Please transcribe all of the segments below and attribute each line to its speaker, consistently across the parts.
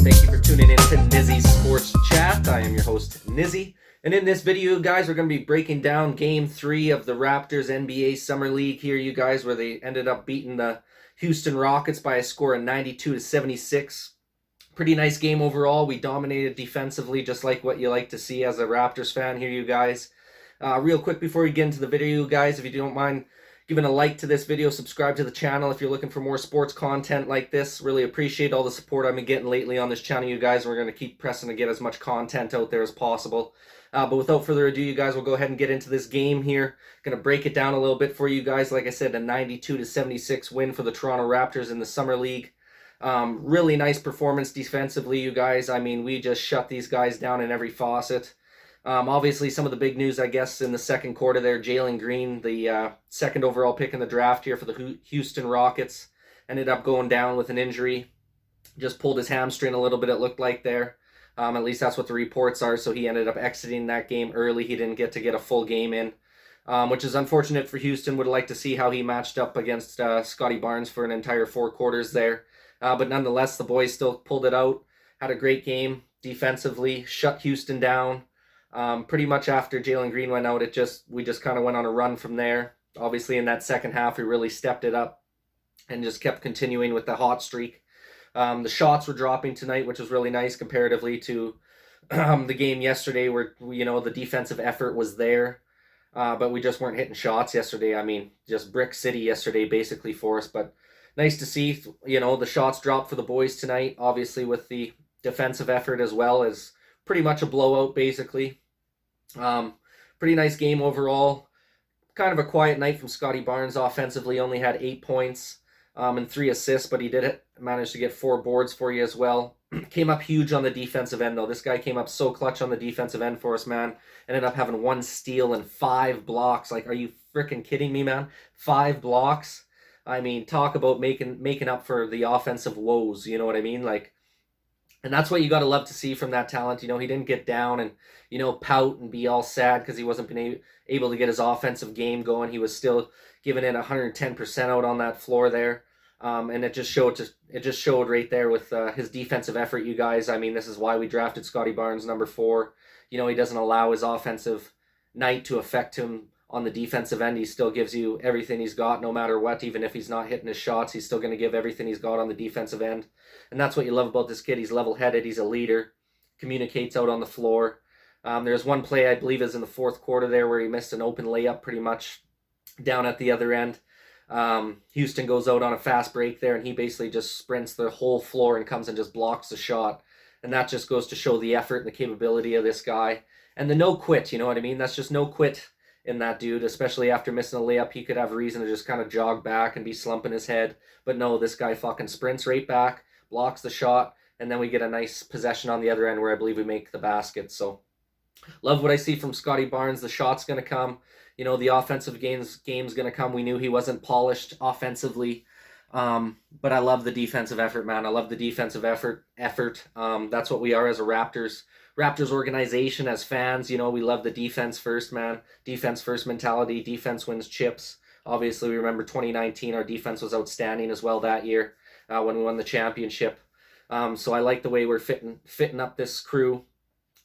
Speaker 1: Thank you for tuning in to Nizzy's Sports Chat. I am your host, Nizzy. And in this video, guys, we're going to be breaking down Game 3 of the Raptors NBA Summer League here, you guys, where they ended up beating the Houston Rockets by a score of 92-76. Pretty nice game overall. We dominated defensively, just like what you like to see as a Raptors fan here, you guys. Real quick before we get into the video, guys, if you don't mind giving a like to this video, subscribe to the channel if you're looking for more sports content like this. Really appreciate all the support I've been getting lately on this channel, you guys. We're going to keep pressing to get as much content out there as possible. But without further ado, you guys, we'll go ahead and get into this game here. Going to break it down a little bit for you guys. Like I said, a 92-76 win for the Toronto Raptors in the Summer League. Really nice performance defensively, you guys. I mean, we just shut these guys down in every faucet. Obviously, some of the big news, I guess, in the second quarter there, Jalen Green, the second overall pick in the draft here for the Houston Rockets, ended up going down with an injury. Just pulled his hamstring a little bit, it looked like there. At least that's what the reports are, so he ended up exiting that game early. He didn't get to get a full game in, which is unfortunate for Houston. Would like to see how he matched up against Scottie Barnes for an entire 4 quarters there. But nonetheless, the boys still pulled it out, had a great game defensively, shut Houston down. Pretty much after Jalen Green went out, we just kind of went on a run from there. Obviously, in that second half, we really stepped it up and just kept continuing with the hot streak. The shots were dropping tonight, which was really nice comparatively to the game yesterday where, the defensive effort was there. But we just weren't hitting shots yesterday. I mean, just brick city yesterday basically for us. But nice to see, the shots drop for the boys tonight, obviously with the defensive effort as well as pretty much a blowout, basically. Pretty nice game overall. Kind of a quiet night from Scottie Barnes offensively. Only had 8 points and 3 assists, but he did manage to get 4 boards for you as well. Came up huge on the defensive end, though. This guy came up so clutch on the defensive end for us, man. Ended up having 1 steal and 5 blocks. Like, are you freaking kidding me, man? 5 blocks? I mean, talk about making up for the offensive woes, you know what I mean? Like, and that's what you got to love to see from that talent. He didn't get down and, pout and be all sad because he wasn't able to get his offensive game going. He was still giving it 110% out on that floor there. And it just showed right there with his defensive effort, you guys. I mean, this is why we drafted Scottie Barnes number 4. He doesn't allow his offensive night to affect him on the defensive end. He still gives you everything he's got no matter what. Even if he's not hitting his shots, he's still going to give everything he's got on the defensive end. And that's what you love about this kid. He's level-headed. He's a leader. Communicates out on the floor. There's one play, I believe, is in the 4th quarter there where he missed an open layup pretty much down at the other end. Houston goes out on a fast break there, and he basically just sprints the whole floor and comes and just blocks the shot. And that just goes to show the effort and the capability of this guy. And the no quit, you know what I mean? That's just no quit in that dude, especially after missing a layup. He could have a reason to just kind of jog back and be slumping his head. But no, this guy fucking sprints right back, blocks the shot, and then we get a nice possession on the other end where I believe we make the basket. So love what I see from Scottie Barnes. The shot's going to come. The offensive game's going to come. We knew he wasn't polished offensively. But I love the defensive effort, man. I love the defensive effort. That's what we are as a Raptors organization, as fans. We love the defense first, man. Defense first mentality. Defense wins chips. Obviously, we remember 2019. Our defense was outstanding as well that year when we won the championship. So I like the way we're fitting up this crew.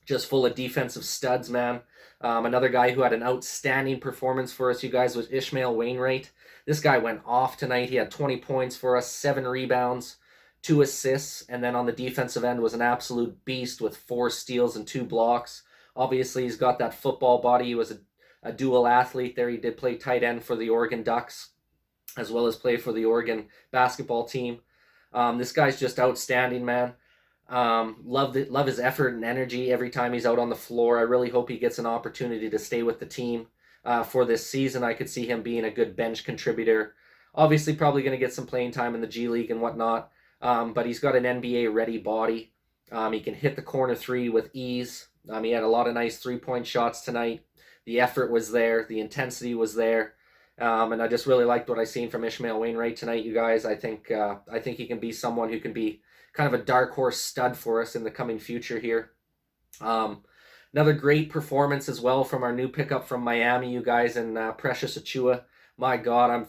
Speaker 1: Just full of defensive studs, man. Another guy who had an outstanding performance for us, you guys, was Ishmael Wainright. This guy went off tonight. He had 20 points for us, 7 rebounds, 2 assists, and then on the defensive end was an absolute beast with 4 steals and 2 blocks. Obviously, he's got that football body. He was a dual athlete there. He did play tight end for the Oregon Ducks, as well as play for the Oregon basketball team. This guy's just outstanding, man. Love his effort and energy every time he's out on the floor. I really hope he gets an opportunity to stay with the team for this season. I could see him being a good bench contributor. Obviously, probably going to get some playing time in the G League and whatnot. But he's got an NBA-ready body. He can hit the corner 3 with ease. He had a lot of nice 3-point shots tonight. The effort was there. The intensity was there. And I just really liked what I seen from Ishmael Wainright tonight, you guys. I think he can be someone who can be kind of a dark horse stud for us in the coming future here. Another great performance as well from our new pickup from Miami, you guys, and Precious Achiuwa. My God,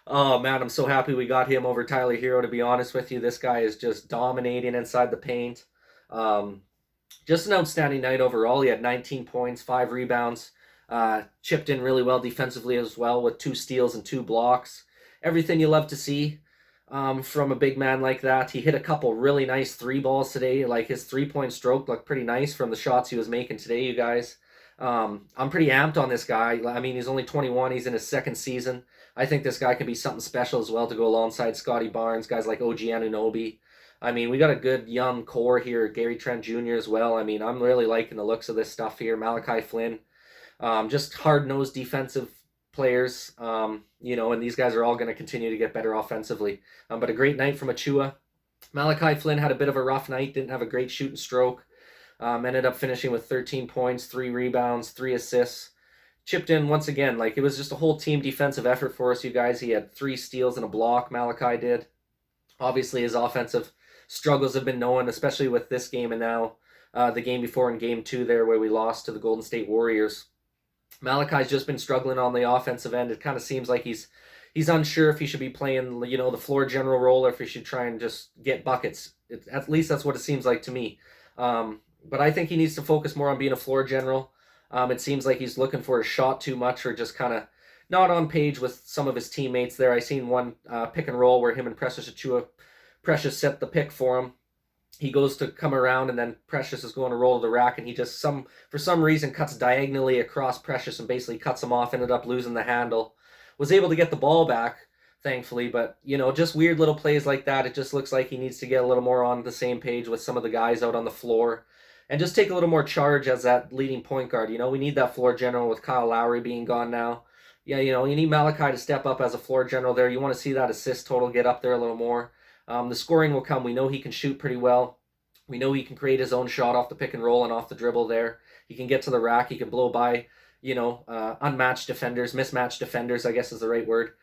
Speaker 1: Oh man, I'm so happy we got him over Tyler Hero. To be honest with you, this guy is just dominating inside the paint. Um, just an outstanding night overall. He had 19 points, 5 rebounds, chipped in really well defensively as well with 2 steals and 2 blocks. Everything you love to see from a big man like that. He hit a couple really nice 3 balls today. Like his 3-point stroke looked pretty nice from the shots he was making today, you guys. I'm pretty amped on this guy. I mean, he's only 21. He's in his second season. I think this guy can be something special as well to go alongside Scottie Barnes, guys like OG Anunoby. I mean, we got a good young core here. Gary Trent Jr. as well. I mean, I'm really liking the looks of this stuff here. Malachi Flynn, just hard-nosed defensive players, and these guys are all going to continue to get better offensively. But a great night from Achiuwa. Malachi Flynn had a bit of a rough night, didn't have a great shooting stroke. Ended up finishing with 13 points, 3 rebounds, 3 assists. Chipped in once again. Like, it was just a whole team defensive effort for us, you guys. He had 3 steals and a block, Malachi did. Obviously, his offensive struggles have been known, especially with this game and now the game before in game 2 there where we lost to the Golden State Warriors. Malachi's just been struggling on the offensive end. It kind of seems like he's unsure if he should be playing, the floor general role or if he should try and just get buckets. At least that's what it seems like to me. But I think he needs to focus more on being a floor general. It seems like he's looking for a shot too much or just kind of not on page with some of his teammates there. I seen one pick and roll where him and Precious Achiuwa, Precious set the pick for him. He goes to come around and then Precious is going to roll to the rack and he just for some reason cuts diagonally across Precious and basically cuts him off, ended up losing the handle. Was able to get the ball back, thankfully, but just weird little plays like that. It just looks like he needs to get a little more on the same page with some of the guys out on the floor and just take a little more charge as that leading point guard. We need that floor general with Kyle Lowry being gone now. Yeah, you need Malachi to step up as a floor general there. You want to see that assist total get up there a little more. The scoring will come. We know he can shoot pretty well. We know he can create his own shot off the pick and roll and off the dribble there. He can get to the rack. He can blow by, unmatched defenders, mismatched defenders, I guess is the right word.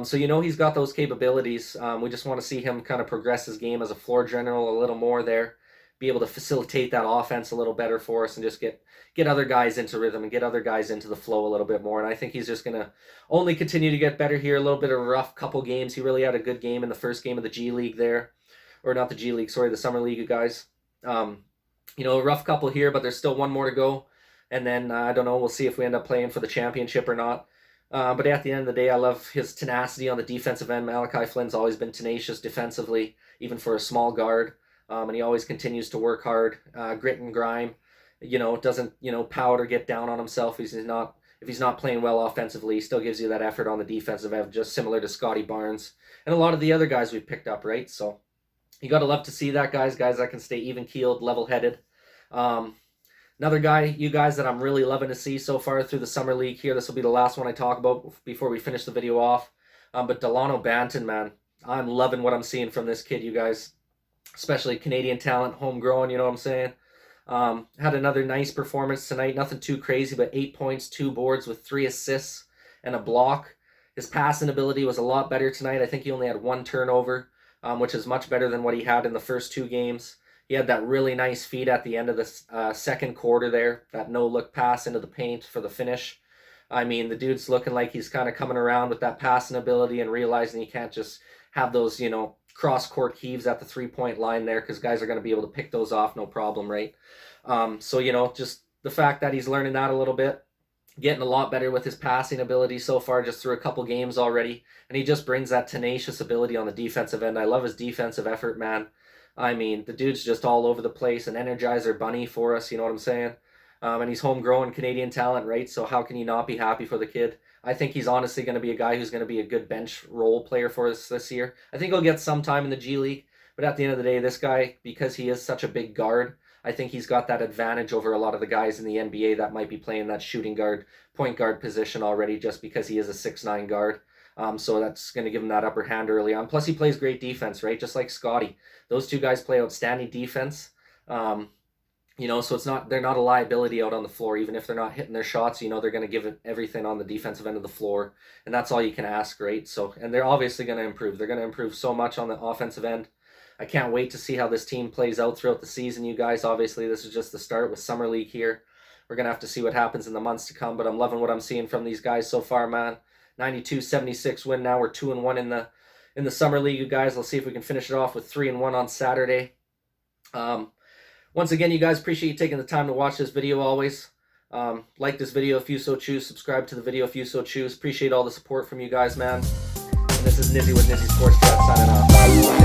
Speaker 1: So he's got those capabilities. We just want to see him kind of progress his game as a floor general a little more there, be able to facilitate that offense a little better for us and just get other guys into rhythm and get other guys into the flow a little bit more. And I think he's just going to only continue to get better here. A little bit of a rough couple games. He really had a good game in the first game of the G League there. Or not the G League, sorry, the Summer League, you guys. A rough couple here, but there's still one more to go. And then, I don't know, we'll see if we end up playing for the championship or not. But at the end of the day, I love his tenacity on the defensive end. Malachi Flynn's always been tenacious defensively, even for a small guard. And he always continues to work hard, grit and grime. Doesn't, pout or get down on himself. If he's not playing well offensively, he still gives you that effort on the defensive end, just similar to Scottie Barnes and a lot of the other guys we've picked up, right? So you got to love to see that, guys that can stay even-keeled, level-headed. Another guy, you guys, that I'm really loving to see so far through the Summer League here. This will be the last one I talk about before we finish the video off. But Dalano Banton, man, I'm loving what I'm seeing from this kid, you guys. Especially Canadian talent, homegrown, you know what I'm saying? Had another nice performance tonight. Nothing too crazy, but 8 points, 2 boards with 3 assists and a block. His passing ability was a lot better tonight. I think he only had 1 turnover, which is much better than what he had in the first 2 games. He had that really nice feed at the end of the second quarter there, that no-look pass into the paint for the finish. I mean, the dude's looking like he's kind of coming around with that passing ability and realizing he can't just have those, cross-court heaves at the three-point line there, because guys are going to be able to pick those off no problem, right? So, just the fact that he's learning that a little bit, getting a lot better with his passing ability so far, just through a couple games already, and he just brings that tenacious ability on the defensive end. I love his defensive effort, man. I mean, the dude's just all over the place, an Energizer bunny for us, you know what I'm saying? And he's homegrown Canadian talent, right? So how can you not be happy for the kid? I think he's honestly going to be a guy who's going to be a good bench role player for us this year. I think he'll get some time in the G League, but at the end of the day, this guy, because he is such a big guard, I think he's got that advantage over a lot of the guys in the NBA that might be playing that shooting guard, point guard position already, just because he is a 6'9" guard. So that's going to give him that upper hand early on. Plus, he plays great defense, right? Just like Scottie. Those two guys play outstanding defense. So they're not a liability out on the floor. Even if they're not hitting their shots, they're going to give it everything on the defensive end of the floor. And that's all you can ask, right? So, and they're obviously going to improve. They're going to improve so much on the offensive end. I can't wait to see how this team plays out throughout the season, you guys. Obviously, this is just the start with Summer League here. We're going to have to see what happens in the months to come, but I'm loving what I'm seeing from these guys so far, man. 92-76 win. Now we're 2-1 in the summer league, you guys. Let's see if we can finish it off with 3-1 on Saturday. Once again, you guys, appreciate you taking the time to watch this video always. Like this video if you so choose. Subscribe to the video if you so choose. Appreciate all the support from you guys, man. And this is Nizzy with Nizzy Sports Chat signing off.